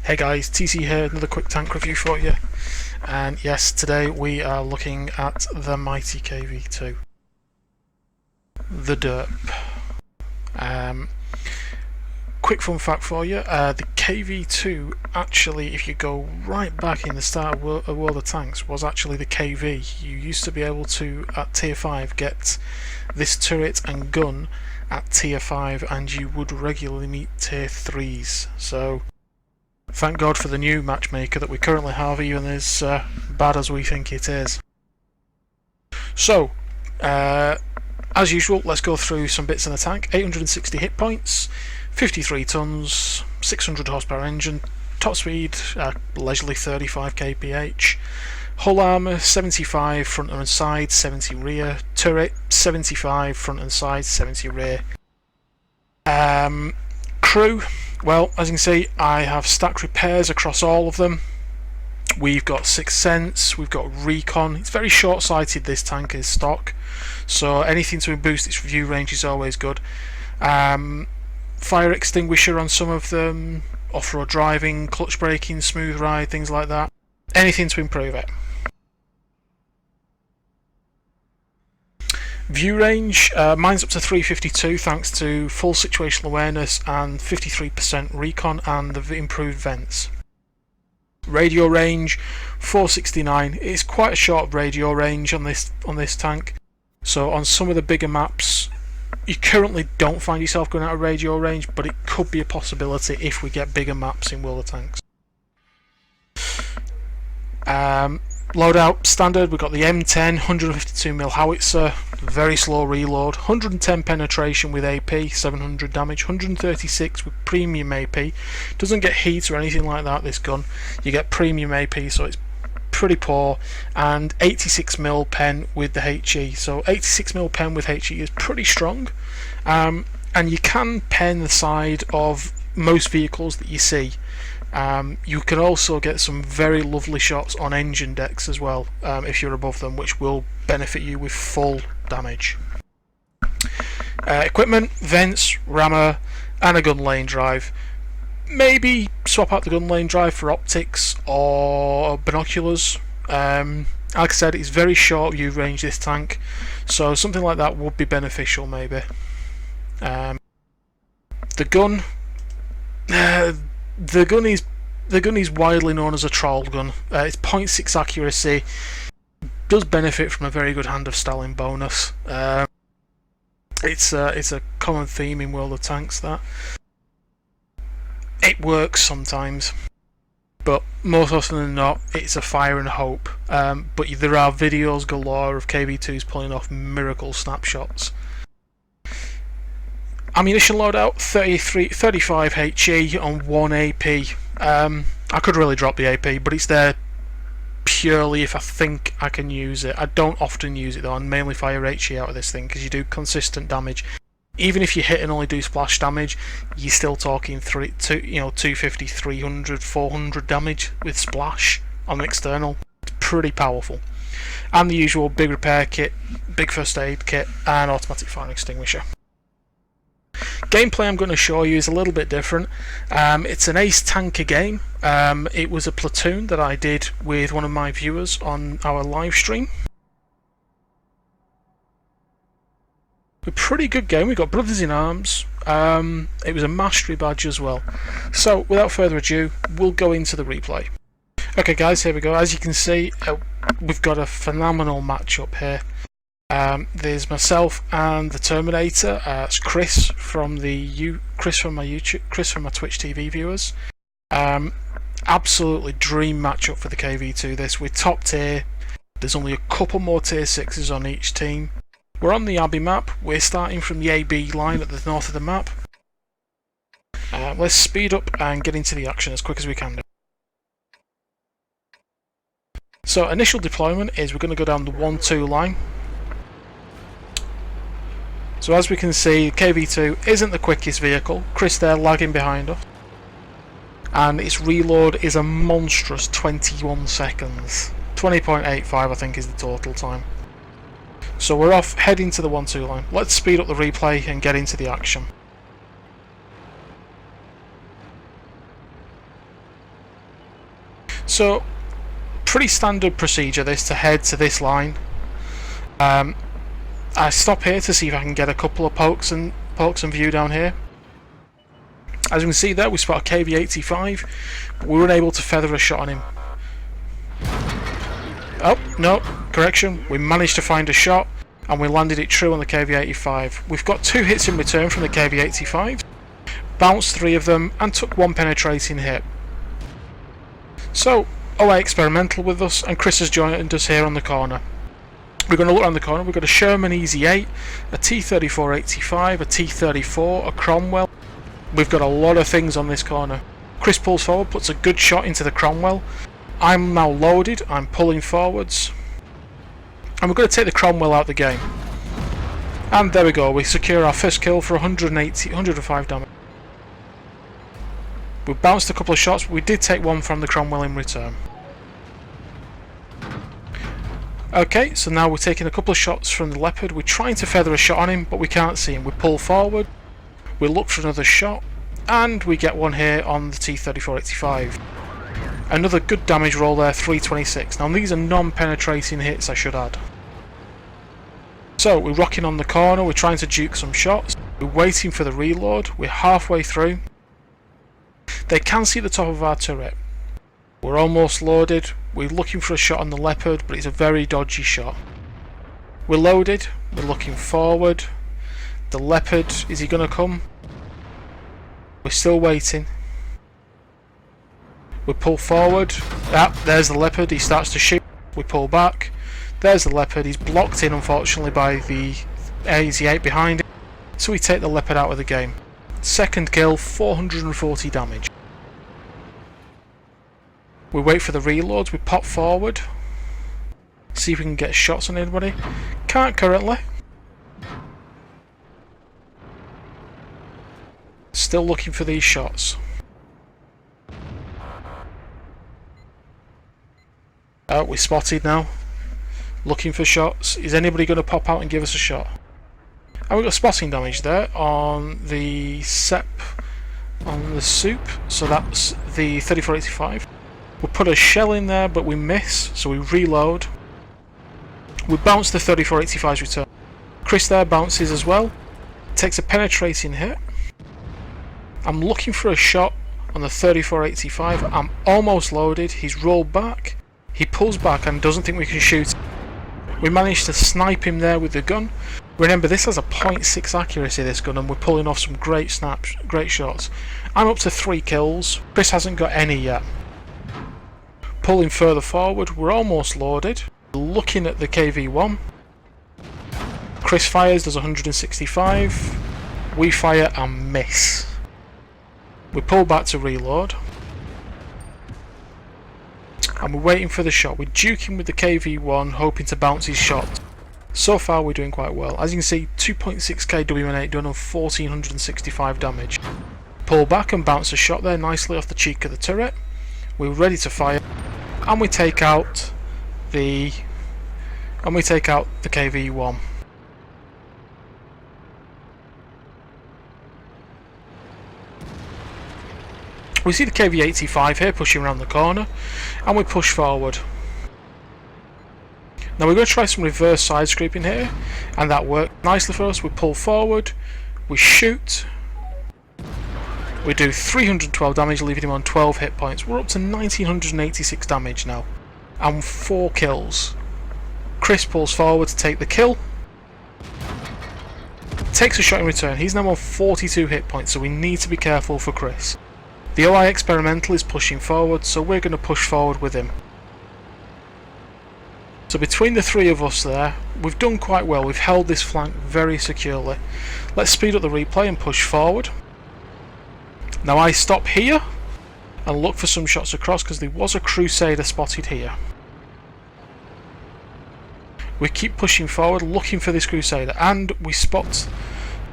Hey guys, TC here, another quick tank review for you. And yes, today we are looking at the mighty KV2. The Derp. Quick fun fact for you, the KV2 actually, if you go right back in the start of World of Tanks, was actually the KV. You used to be able to, at tier 5, get this turret and gun at tier 5 and you would regularly meet tier 3s. So thank God for the new matchmaker that we currently have, even as bad as we think it is. So, as usual, let's go through some bits in the tank. 860 hit points, 53 tons, 600 horsepower engine, top speed, leisurely 35 kph, hull armour 75 front and side, 70 rear, turret 75 front and side, 70 rear. Crew, well, as you can see, I have stacked repairs across all of them. We've got Sixth Sense, we've got Recon. It's very short-sighted, this tank is stock, so anything to boost its view range is always good. Fire extinguisher on some of them, off-road driving, clutch braking, smooth ride, things like that. Anything to improve it. View range, mine's up to 352 thanks to full situational awareness and 53% recon and the improved vents. Radio range 469. It's quite a short radio range on this tank. So on some of the bigger maps, you currently don't find yourself going out of radio range, but it could be a possibility if we get bigger maps in World of Tanks. Loadout standard, we've got the M10 152mm howitzer, very slow reload, 110 penetration with AP, 700 damage, 136 with premium AP. Doesn't get heat or anything like that, this gun. You get premium AP, so it's pretty poor, and 86mm pen with the HE. So 86mm pen with HE is pretty strong, and you can pen the side of most vehicles that you see. You can also get some very lovely shots on engine decks as well, if you're above them, which will benefit you with full damage. Equipment, vents, rammer, and a gun lane drive. Maybe swap out the gun lane drive for optics or binoculars. Like I said, it's very short view range, this tank, so something like that would be beneficial maybe. The gun is widely known as a troll gun. It's 0.6 accuracy, does benefit from a very good hand of Stalin bonus. It's a common theme in World of Tanks that it works sometimes, but most often than not it's a fire and hope. But there are videos galore of KV2s pulling off miracle snapshots. Ammunition loadout 35 HE on 1 AP. I could really drop the AP, but it's there purely if I think I can use it. I don't often use it though, I mainly fire HE out of this thing because you do consistent damage. Even if you hit and only do splash damage, you're still talking 250, 300, 400 damage with splash on an external. It's pretty powerful. And the usual big repair kit, big first aid kit, and automatic fire extinguisher. Gameplay I'm going to show you is a little bit different. It's an ace tanker game. It was a platoon that I did with one of my viewers on our live stream. A pretty good game. We got brothers in arms. It was a mastery badge as well. So without further ado, we'll go into the replay. Okay guys, here we go. As you can see, we've got a phenomenal matchup here. There's myself and the Terminator. It's Chris from my Twitch TV viewers. Absolutely dream matchup for the KV2. This, we're top tier. There's only a couple more tier 6s on each team. We're on the Abbey map. We're starting from the AB line at the north of the map. Let's speed up and get into the action as quick as we can do. So initial deployment is we're going to go down the 1-2 line. So as we can see, KV2 isn't the quickest vehicle. Chris there lagging behind us. And its reload is a monstrous 21 seconds. 20.85 I think is the total time. So we're off, heading to the 1-2 line. Let's speed up the replay and get into the action. So, pretty standard procedure this, to head to this line. I stop here to see if I can get a couple of pokes and view down here. As you can see there, we spot a KV85, but we were unable to feather a shot on him. Oh, no, correction, we managed to find a shot, and we landed it true on the KV85. We've got 2 hits in return from the KV85, bounced 3 of them, and took 1 penetrating hit. So, OA experimental with us, and Chris has joined us here on the corner. We're going to look around the corner. We've got a Sherman Easy 8, a T3485, a T34, a Cromwell. We've got a lot of things on this corner. Chris pulls forward, puts a good shot into the Cromwell. I'm now loaded, I'm pulling forwards. And we're going to take the Cromwell out of the game. And there we go, we secure our first kill for 105 damage. We bounced a couple of shots, but we did take 1 from the Cromwell in return. Okay, so now we're taking a couple of shots from the Leopard. We're trying to feather a shot on him, but we can't see him. We pull forward, we look for another shot, and we get 1 here on the T3485. Another good damage roll there, 326. Now these are non-penetrating hits, I should add. So we're rocking on the corner, we're trying to juke some shots, we're waiting for the reload, we're halfway through. They can see the top of our turret. We're almost loaded, we're looking for a shot on the Leopard, but it's a very dodgy shot. We're loaded, we're looking forward. The Leopard, is he going to come? We're still waiting. We pull forward. Ah, there's the Leopard, he starts to shoot. We pull back. There's the Leopard, he's blocked in unfortunately by the Easy 8 behind him. So we take the Leopard out of the game. Second kill, 440 damage. We wait for the reloads, we pop forward. See if we can get shots on anybody. Can't currently. Still looking for these shots. Oh, we're spotted now. Looking for shots. Is anybody going to pop out and give us a shot? And we've got spotting damage there on the SEP, on the soup. So that's the 3485. We put a shell in there, but we miss, so we reload. We bounce the 3485's return. Chris there bounces as well. Takes a penetrating hit. I'm looking for a shot on the 3485. I'm almost loaded. He's rolled back. He pulls back and doesn't think we can shoot. We managed to snipe him there with the gun. Remember, this has a 0.6 accuracy, this gun, and we're pulling off some great snaps, great shots. I'm up to 3 kills. Chris hasn't got any yet. Pulling further forward, we're almost loaded. Looking at the KV1. Chris fires, does 165. We fire and miss. We pull back to reload. And we're waiting for the shot. We're duking with the KV1, hoping to bounce his shot. So far we're doing quite well. As you can see, 2.6k WN8 done on 1465 damage. Pull back and bounce a shot there nicely off the cheek of the turret. We're ready to fire. And we take out the KV1. We see the KV85 here pushing around the corner, and we push forward. Now we're going to try some reverse side scraping here, and that worked nicely for us. We pull forward, we shoot, we do 312 damage, leaving him on 12 hit points. We're up to 1986 damage now, and 4 kills. Chris pulls forward to take the kill, takes a shot in return. He's now on 42 hit points, so we need to be careful for Chris. The OI experimental is pushing forward, so we're going to push forward with him. So between the 3 of us there, we've done quite well. We've held this flank very securely. Let's speed up the replay and push forward. Now I stop here and look for some shots across, because there was a Crusader spotted here. We keep pushing forward, looking for this Crusader, and we spot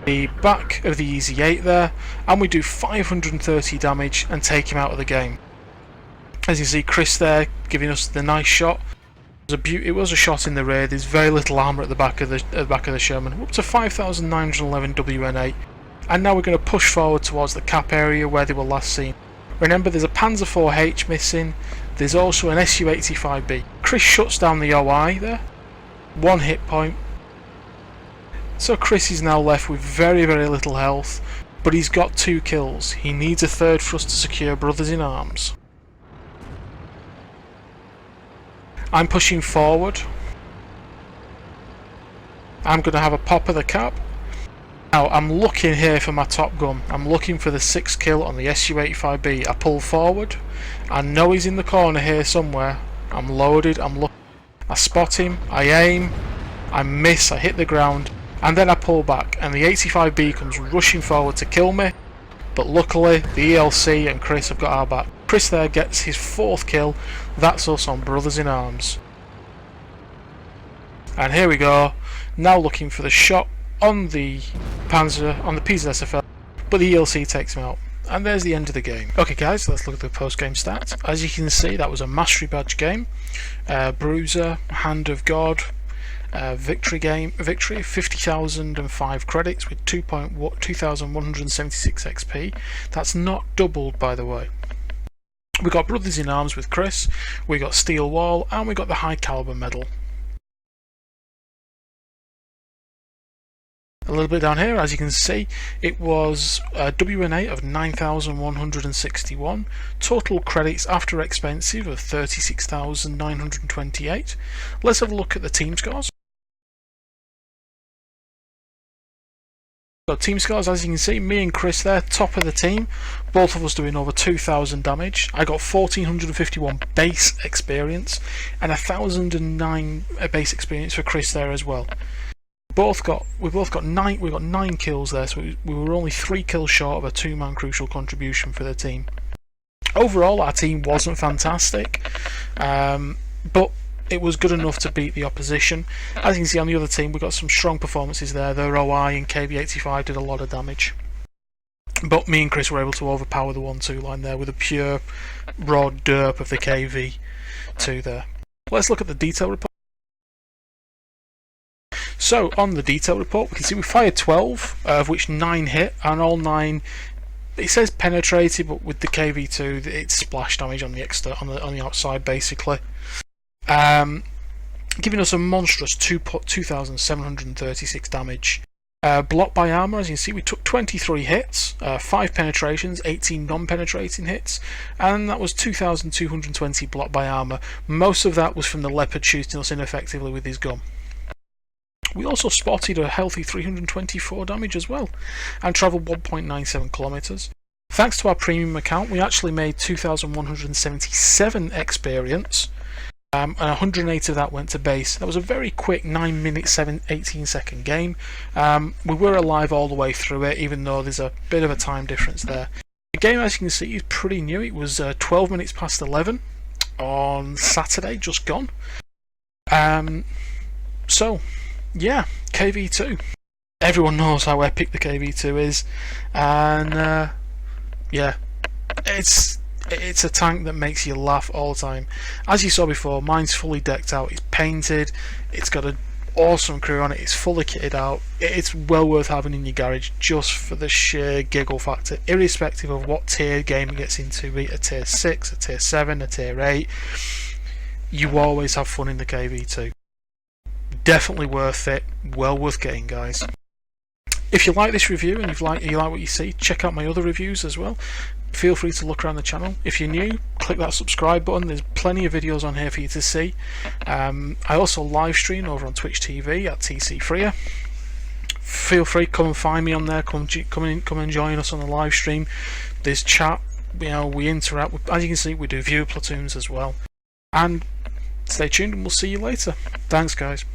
the back of the Easy 8 there, and we do 530 damage and take him out of the game. As you see, Chris there giving us the nice shot. It was a shot in the rear. There's very little armour at the back of the Sherman. We're up to 5,911 WN8, and now we're going to push forward towards the cap area where they were last seen. Remember, there's a Panzer 4H missing. There's also an Su-85B. Chris shuts down the OI there. 1 hit point. So Chris is now left with very, very little health, but he's got 2 kills. He needs a third for us to secure Brothers in Arms. I'm pushing forward. I'm going to have a pop of the cap. Now I'm looking here for my top gun. I'm looking for the 6th kill on the Su-85B. I pull forward. I know he's in the corner here somewhere. I'm loaded. I'm looking. I spot him. I aim. I miss. I hit the ground. And then I pull back. And the 85B comes rushing forward to kill me. But luckily the ELC and Chris have got our back. Chris there gets his 4th kill. That's us on Brothers in Arms. And here we go. Now looking for the shot on the Panzer, on the PZSFL, but the ELC takes him out. And there's the end of the game. Okay guys, let's look at the post-game stats. As you can see, that was a Mastery Badge game. Bruiser, Hand of God, victory, 50,005 credits with 2,176 XP. That's not doubled, by the way. We got Brothers in Arms with Chris, we got Steel Wall, and we got the High Caliber Medal. A little bit down here, as you can see, it was a WNA of 9,161, total credits after expensive of 36,928. Let's have a look at the team scores. So team scores, as you can see, me and Chris there, top of the team, both of us doing over 2,000 damage. I got 1,451 base experience and 1,009 base experience for Chris there as well. We both got 9 kills there, so we were only 3 kills short of a 2-man crucial contribution for the team. Overall, our team wasn't fantastic, but it was good enough to beat the opposition. As you can see on the other team, we got some strong performances there. Their OI and KV85 did a lot of damage, but me and Chris were able to overpower the 1-2 line there with a pure raw derp of the KV2 there. Let's look at the detail report. So on the detail report, we can see we fired 12, of which 9 hit, and all 9, it says penetrated, but with the KV2 it's splash damage on the on the outside basically, giving us a monstrous 2,736 damage. Blocked by armor, as you can see, we took 23 hits, 5 penetrations, 18 non-penetrating hits, and that was 2,220 blocked by armor. Most of that was from the Leopard shooting us ineffectively with his gun. We also spotted a healthy 324 damage as well, and travelled 1.97 kilometers. Thanks to our premium account, we actually made 2,177 experience, and 108 of that went to base. That was a very quick 9 minute 18 second game. We were alive all the way through it, even though there's a bit of a time difference there. The game, as you can see, is pretty new. It was 12 minutes past 11 on Saturday, just gone. So yeah, KV2. Everyone knows how epic the KV2 is, and yeah, it's a tank that makes you laugh all the time. As you saw before, mine's fully decked out, it's painted, it's got an awesome crew on it, it's fully kitted out. It's well worth having in your garage just for the sheer giggle factor, irrespective of what tier game it gets into, be it a tier 6, a tier 7, a tier 8. You always have fun in the KV2. Definitely worth it, well worth getting, guys. If you like this review and you like what you see, check out my other reviews as well. Feel free to look around the channel. If you're new, click that subscribe button. There's plenty of videos on here for you to see. I also live stream over on Twitch TV at TcFreer. Feel free, come and find me on there. Come and join us on the live stream. There's chat. You know, we interact. As you can see, we do viewer platoons as well. And stay tuned, and we'll see you later. Thanks, guys.